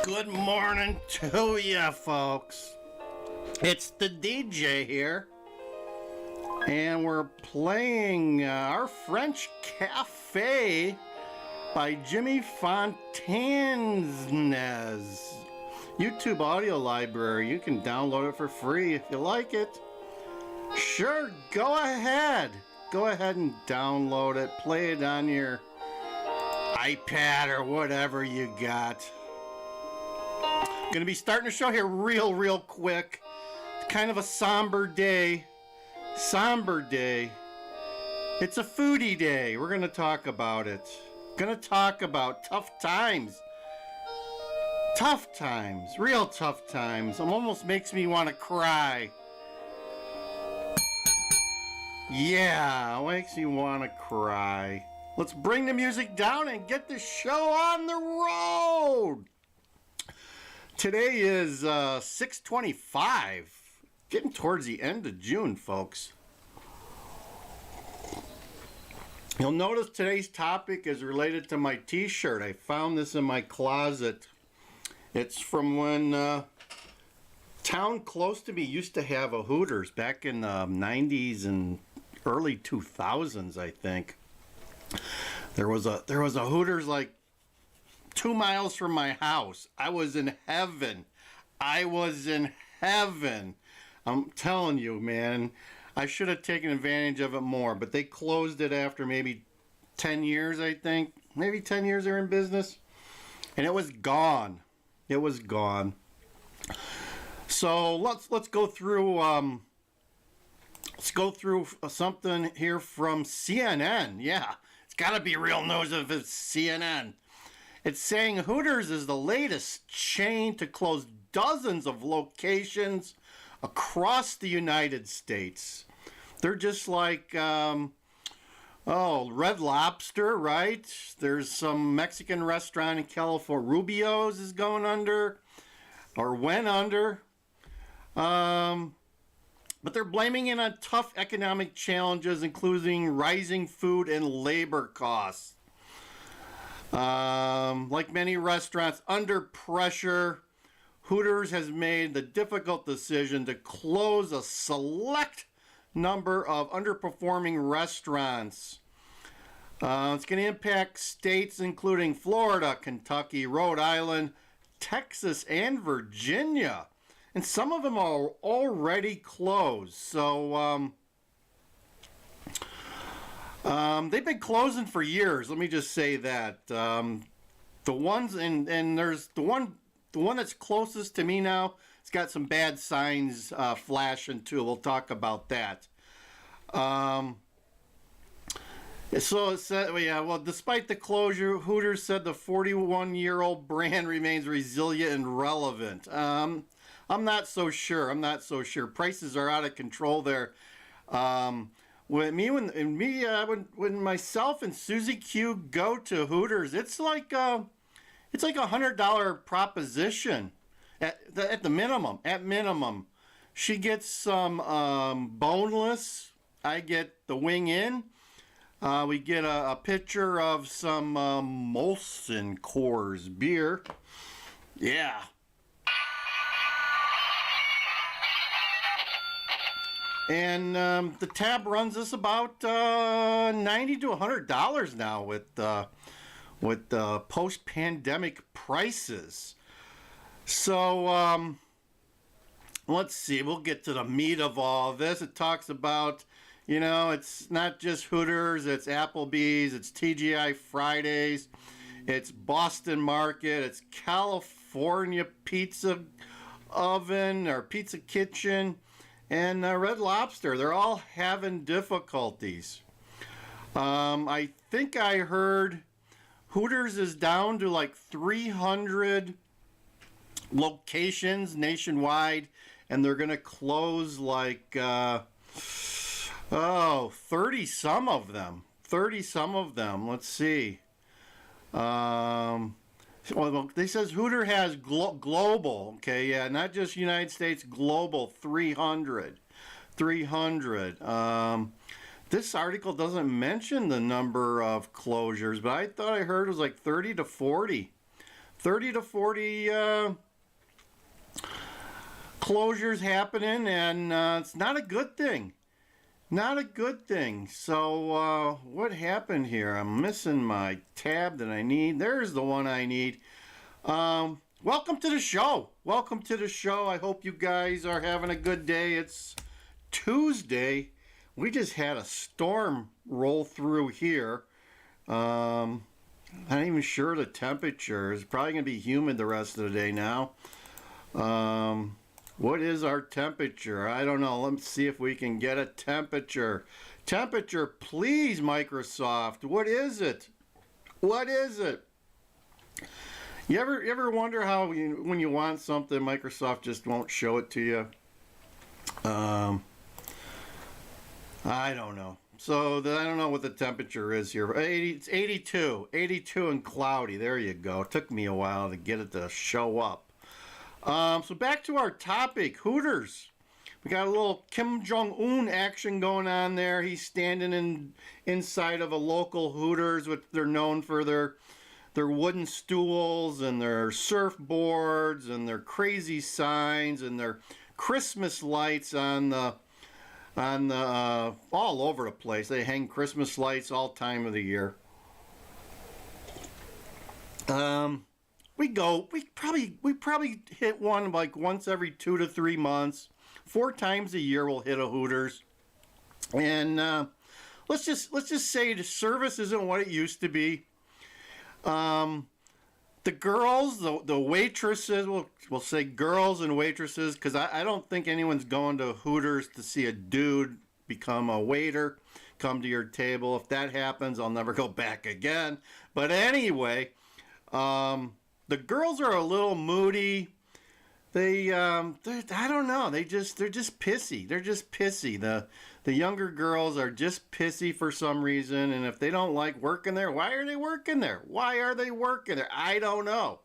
Good morning to ya, folks. It's the DJ here, and we're playing Our French Cafe by Jimmy Fontanes. YouTube audio library. You can download it for free if you like it. Sure, go ahead. Go ahead and download it. Play it on your iPad or whatever you got. Gonna be starting the show here real quick. It's kind of a somber day. It's a foodie day. We're gonna talk about it. Gonna talk about tough times. Real tough times. It almost makes me want to cry. Yeah, it makes me want to cry. Let's bring the music down and get the show on the road. Today is 6/25, getting towards the end of June, folks. You'll notice today's topic is related to my t-shirt. I found this in my closet. It's from when town close to me used to have a Hooters back in the 90s and early 2000s, I think. There was a Hooters like 2 miles from my house. I was in heaven. I'm telling you, man. I should have taken advantage of it more, but they closed it after maybe 10 years, I think. Maybe 10 years they're in business. And it was gone. So let's go through something here from CNN. Yeah, it's got to be real news if it's CNN. It's saying Hooters is the latest chain to close dozens of locations across the United States. They're just like, Red Lobster, right? There's some Mexican restaurant in California. Rubio's is going under, or went under. But they're blaming it on tough economic challenges, including rising food and labor costs. Like many restaurants under pressure, Hooters has made the difficult decision to close a select number of underperforming restaurants. It's going to impact states including Florida, Kentucky, Rhode Island, Texas, and Virginia. And some of them are already closed. So, they've been closing for years. Let me just say that. The ones and there's the one that's closest to me now. It's got some bad signs flashing too. We'll talk about that. So it said, despite the closure, Hooters said the 41-year-old brand remains resilient and relevant. I'm not so sure. Prices are out of control there. When myself and Susie Q go to Hooters, it's like a $100 proposition at the minimum. At minimum, she gets some boneless. I get the wing in. We get a pitcher of some Molson Coors beer. Yeah. And the tab runs us about $90 to $100 now with post-pandemic prices. So let's see. We'll get to the meat of all this. It talks about, it's not just Hooters. It's Applebee's. It's TGI Fridays. It's Boston Market. It's California Pizza Oven or Pizza Kitchen. And Red Lobster, they're all having difficulties. I think I heard Hooters is down to like 300 locations nationwide, and they're going to close like, 30 some of them. Let's see. Well, they says Hooter has global, okay, yeah, not just United States, global 300. This article doesn't mention the number of closures, but I thought I heard it was like 30 to 40. 30 to 40 closures happening, and it's not a good thing. Not a good thing. So what happened here? I'm missing my tab that I need. There's the one I need. Welcome to the show. Welcome to the show. I hope you guys are having a good day. It's Tuesday. We just had a storm roll through here. I'm not even sure the temperature. It's probably going to be humid the rest of the day now. What is our temperature? I don't know. Let's see if we can get a temperature. Temperature, please, Microsoft. What is it? What is it? You ever wonder how when you want something, Microsoft just won't show it to you? I don't know. So I don't know what the temperature is here. It's 82. 82 and cloudy. There you go. It took me a while to get it to show up. So back to our topic, Hooters. We got a little Kim Jong-un action going on there. He's standing inside of a local Hooters, which they're known for their wooden stools and their surfboards and their crazy signs and their Christmas lights on the all over the place. They hang Christmas lights all time of the year. We probably hit one like once every 2 to 3 months. 4 times a year we'll hit a Hooters. And let's just say the service isn't what it used to be. The girls, the waitresses, we'll say girls and waitresses, because I don't think anyone's going to Hooters to see a dude become a waiter, come to your table. If that happens, I'll never go back again. But anyway, the girls are a little moody. I don't know. They're just pissy. They're just pissy. The younger girls are just pissy for some reason. And if they don't like working there, why are they working there? Why are they working there? I don't know.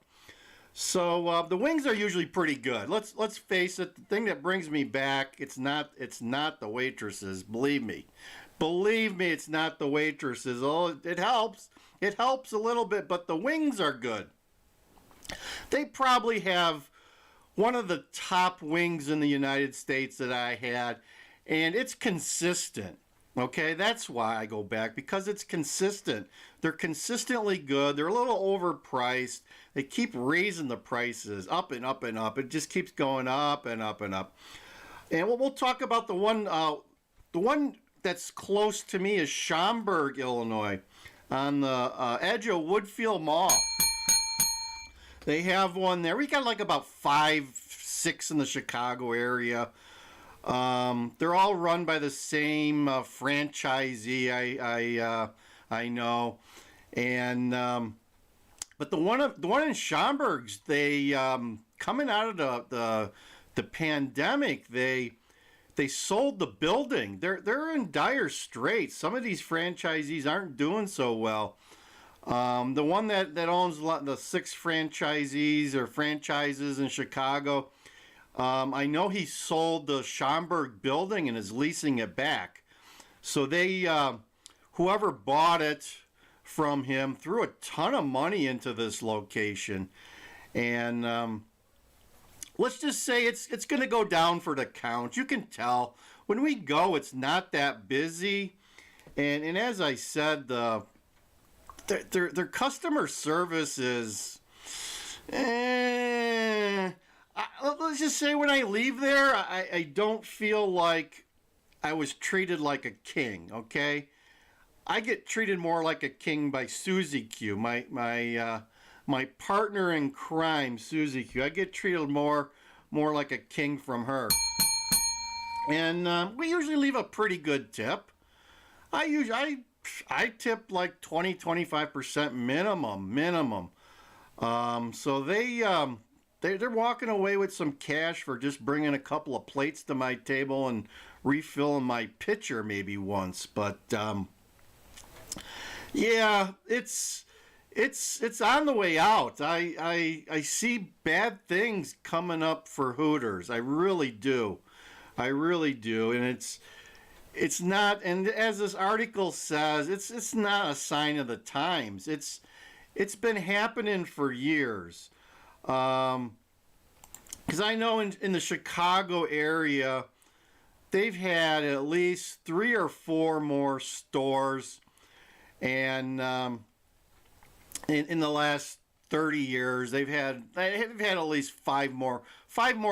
So the wings are usually pretty good. Let's face it. The thing that brings me back, it's not the waitresses. Believe me, it's not the waitresses. Oh, it helps. It helps a little bit, but the wings are good. They probably have one of the top wings in the United States that I had, and it's consistent. Okay, that's why I go back, because it's consistent. They're consistently good. They're a little overpriced. They keep raising the prices up and up and up. It just keeps going up and up and up. And we'll talk about the one that's close to me is Schaumburg, Illinois, on the edge of Woodfield Mall. They have one there. We got like about 5, 6 in the Chicago area. They're all run by the same franchisee. I know, and but the one in Schaumburg's, they coming out of the pandemic, they sold the building. They're in dire straits. Some of these franchisees aren't doing so well. The one that owns the 6 franchisees or franchises in Chicago, I know he sold the Schaumburg building and is leasing it back. So they, whoever bought it from him threw a ton of money into this location. And let's just say it's going to go down for the count. You can tell when we go, it's not that busy. And as I said, their customer service is, let's just say when I leave there, I don't feel like I was treated like a king, okay? I get treated more like a king by Susie Q, my partner in crime, Susie Q. I get treated more like a king from her. And we usually leave a pretty good tip. I tip like 20-25% minimum. So they're walking away with some cash for just bringing a couple of plates to my table and refilling my pitcher maybe once. But yeah, it's on the way out. I see bad things coming up for Hooters. I really do. And it's not, and as this article says, it's not a sign of the times. it's been happening for years. Because I know in the Chicago area, they've had at least 3 or 4 more stores, and in the last 30 years, they've had at least 5 more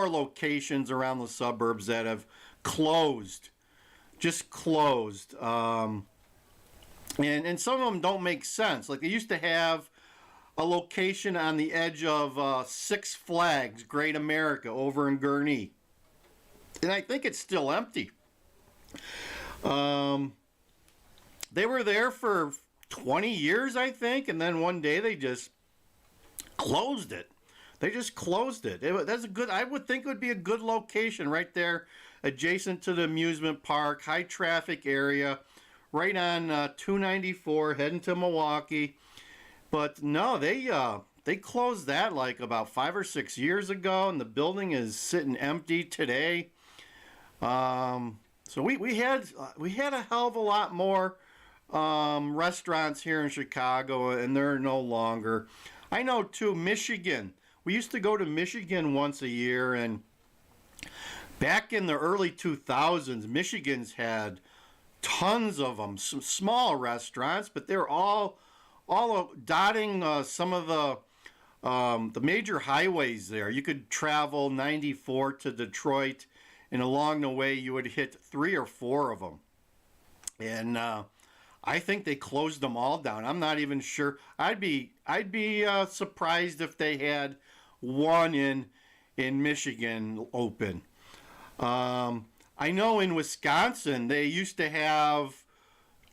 locations around the suburbs that have closed, just closed. And some of them don't make sense. Like they used to have a location on the edge of Six Flags Great America over in Gurnee, and I think it's still empty. They were there for 20 years, I think, and then one day they just closed it. They just closed it. That's a good. I would think it would be a good location right there, adjacent to the amusement park, high traffic area, right on 294, heading to Milwaukee. But no, they closed that like about 5 or 6 years ago, and the building is sitting empty today. So we had a hell of a lot more restaurants here in Chicago, and they're no longer. I know too, Michigan. We used to go to Michigan once a year, and back in the early 2000s, Michigan's had tons of them, some small restaurants, but they're all dotting some of the major highways there. You could travel 94 to Detroit, and along the way you would hit 3 or 4 of them. And I think they closed them all down. I'm not even sure. I'd be surprised if they had one in Michigan open. I know in Wisconsin they used to have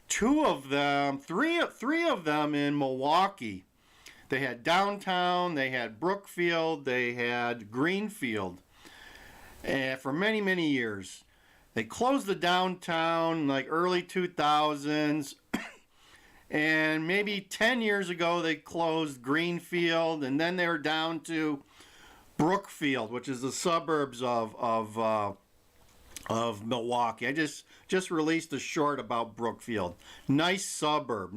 2 of them, three of them in Milwaukee. They had downtown, they had Brookfield, they had Greenfield, for many, many years. They closed the downtown like early 2000s, and maybe 10 years ago they closed Greenfield, and then they were down to Brookfield, which is the suburbs of Milwaukee. I just released a short about Brookfield. Nice suburb.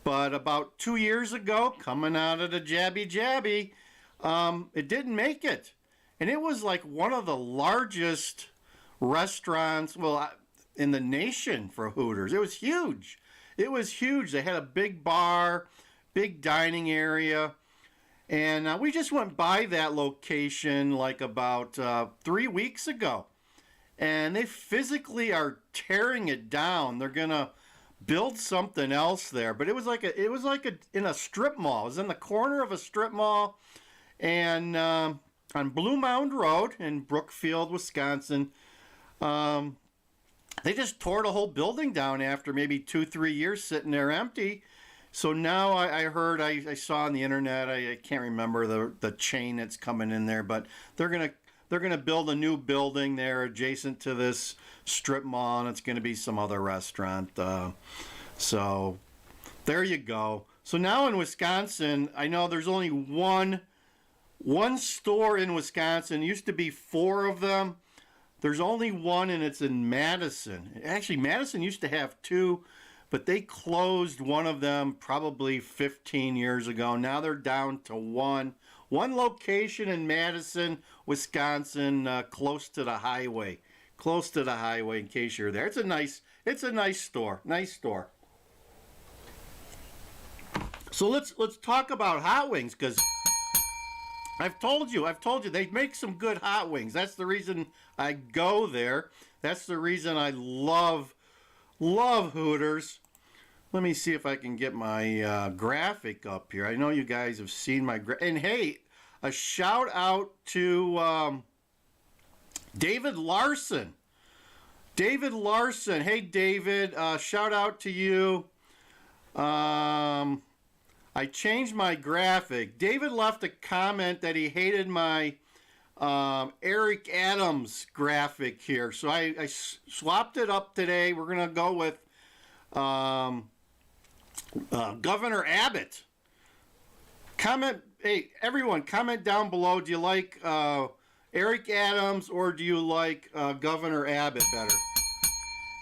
But about 2 years ago, coming out of the jabby, it didn't make it. And it was like one of the largest restaurants, in the nation for Hooters. It was huge. They had a big bar, big dining area. And we just went by that location like about 3 weeks ago. And they physically are tearing it down. They're gonna build something else there. But it was like in a strip mall. It was in the corner of a strip mall, and on Blue Mound Road in Brookfield, Wisconsin. They just tore the whole building down after maybe 2-3 years sitting there empty. So now I heard, I saw on the internet, I can't remember the chain that's coming in there, but they're gonna build a new building there adjacent to this strip mall, and it's gonna be some other restaurant. So there you go. So now in Wisconsin, I know there's only one store in Wisconsin. It used to be 4 of them. There's only one, and it's in Madison. Actually, Madison used to have 2, but they closed one of them probably 15 years ago. Now they're down to one location in Madison, Wisconsin, close to the highway. In case you're there. It's a nice store. So let's talk about hot wings, because I've told you they make some good hot wings. That's the reason I go there. That's the reason I love Hooters. Let me see if I can get my graphic up here. I know you guys have seen my and hey, a shout out to David Larson. Hey David, shout out to you. I changed my graphic. David left a comment that he hated my Eric Adams graphic here. So I swapped it up today. We're going to go with Governor Abbott. Hey, everyone, comment down below. Do you like Eric Adams or do you like Governor Abbott better?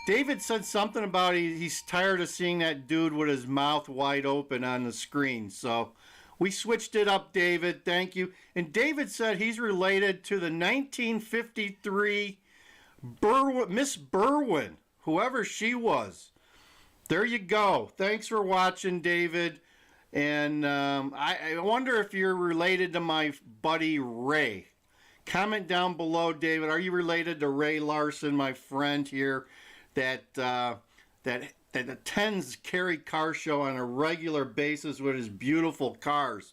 David said something about he's tired of seeing that dude with his mouth wide open on the screen. So we switched it up, David. Thank you. And David said he's related to the 1953 Miss Berwin, whoever she was. There you go. Thanks for watching, David. And I wonder if you're related to my buddy Ray. Comment down below, David. Are you related to Ray Larson, my friend here, that attends Kerry Car Show on a regular basis with his beautiful cars?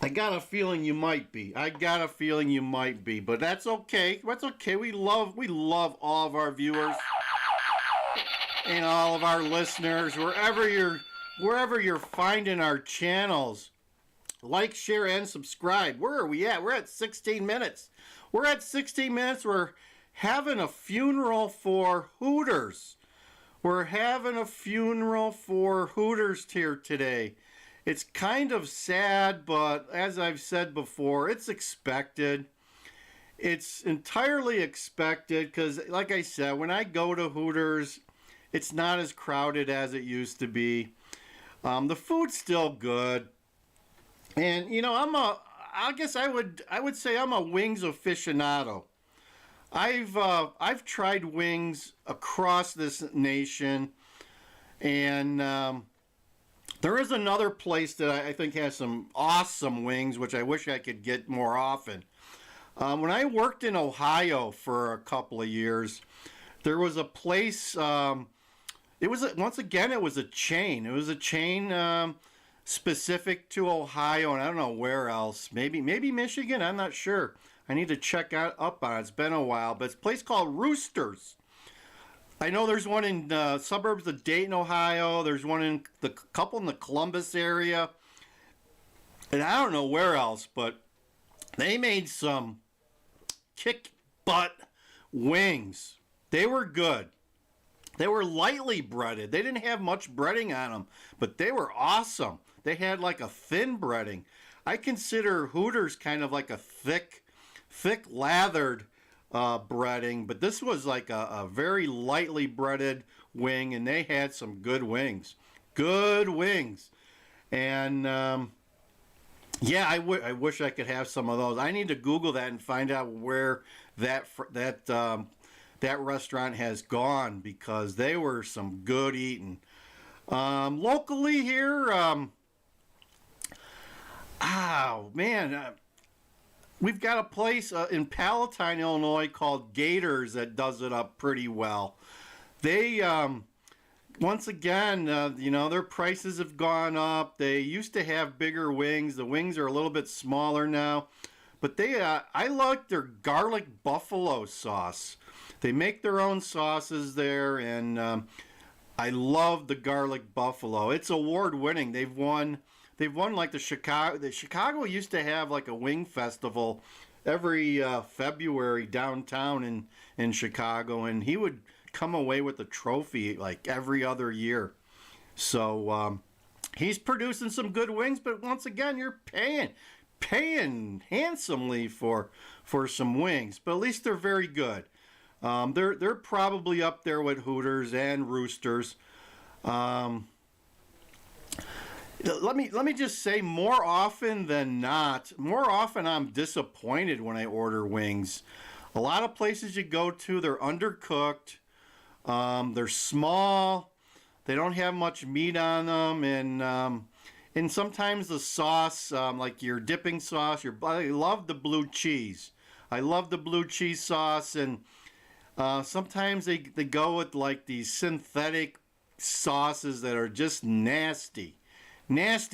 I got a feeling you might be. But that's okay. That's okay. We love all of our viewers and all of our listeners, wherever you're finding our channels. Like, share, and subscribe. Where are we at? We're at 16 minutes. We're having a funeral for Hooters. We're having a funeral for Hooters here today. It's kind of sad, but as I've said before, it's expected. It's entirely expected because, like I said, when I go to Hooters, it's not as crowded as it used to be. The food's still good. And, you know, I guess I would say I'm a wings aficionado. I've tried wings across this nation, and there is another place that I think has some awesome wings, which I wish I could get more often. When I worked in Ohio for a couple of years, there was a place. It was a chain. It was a chain specific to Ohio, and I don't know where else. Maybe Michigan. I'm not sure. I need to check up on it. It's been a while, but it's a place called Roosters. I know there's one in suburbs of Dayton, Ohio. There's one in couple in the Columbus area, and I don't know where else. But they made some kick butt wings. They were good. They were lightly breaded. They didn't have much breading on them, but they were awesome. They had like a thin breading. I consider Hooters kind of like a thick lathered breading, but this was like a very lightly breaded wing, and they had some good wings. Good wings. And yeah, I wish I could have some of those. I need to Google that and find out where that restaurant has gone, because they were some good eating. Locally here, we've got a place in Palatine, Illinois called Gators that does it up pretty well. They, once again, their prices have gone up. They used to have bigger wings. The wings are a little bit smaller now. But I like their garlic buffalo sauce. They make their own sauces there, and I love the garlic buffalo. It's award winning. They've won like the Chicago used to have like a wing festival every February downtown in Chicago, and he would come away with a trophy like every other year. So he's producing some good wings, but once again, you're paying handsomely for some wings, but at least they're very good. They're probably up there with Hooters and Roosters. Let me just say, more often than not, I'm disappointed when I order wings. A lot of places you go to, they're undercooked. They're small. They don't have much meat on them, and sometimes the sauce, like your dipping sauce, I love the blue cheese. I love the blue cheese sauce, and sometimes they go with like these synthetic sauces that are just nasty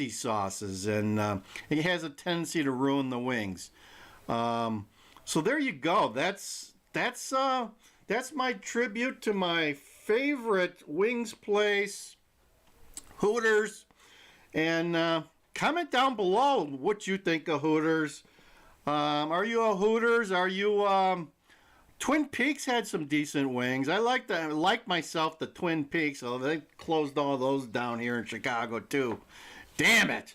sauces, and it has a tendency to ruin the wings. So there you go. That's my tribute to my favorite wings place, Hooters. And comment down below what you think of Hooters. Are you a Hooters? Are you Twin Peaks had some decent wings. I like myself the Twin Peaks, although they closed all those down here in Chicago too. Damn it.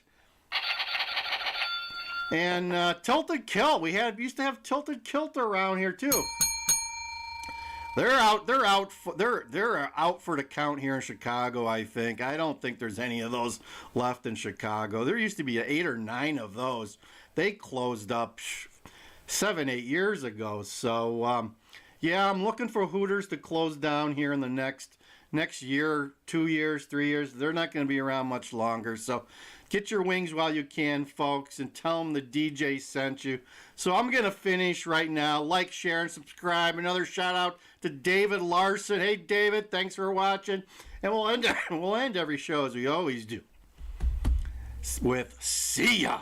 And Tilted Kilt. We used to have Tilted Kilt around here too. They're out for the count here in Chicago, I think. I don't think there's any of those left in Chicago. There used to be 8 or 9 of those. They closed up 7, 8 years ago. So yeah, I'm looking for Hooters to close down here in the next year, 2 years, 3 years. They're not going to be around much longer. So get your wings while you can, folks, and tell them the DJ sent you. So I'm going to finish right now. Like, share, and subscribe. Another shout out to David Larson. Hey, David, thanks for watching. And we'll end every show as we always do with see ya.